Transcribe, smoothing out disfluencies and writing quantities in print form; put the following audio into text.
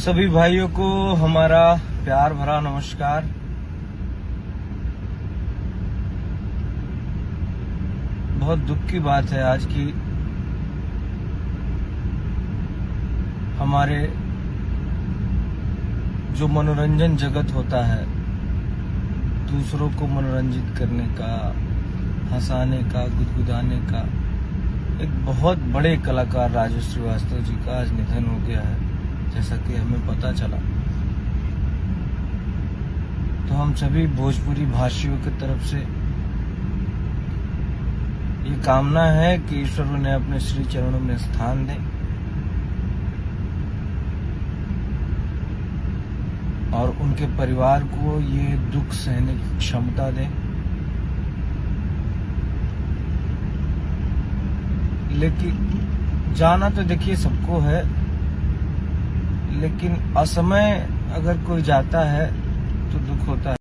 सभी भाइयों को हमारा प्यार भरा नमस्कार। बहुत दुख की बात है आज की हमारे जो मनोरंजन जगत होता है, दूसरों को मनोरंजित करने का, हंसाने का, गुदगुदाने का, एक बहुत बड़े कलाकार राजू श्रीवास्तव जी का आज निधन हो गया है, जैसा कि हमें पता चला। तो हम सभी भोजपुरी भाषियों की तरफ से ये कामना है कि ईश्वर उन्हें अपने श्री चरणों में स्थान दे और उनके परिवार को ये दुख सहने की क्षमता दे। लेकिन जाना तो देखिए सबको है, लेकिन असमय अगर कोई जाता है तो दुख होता है।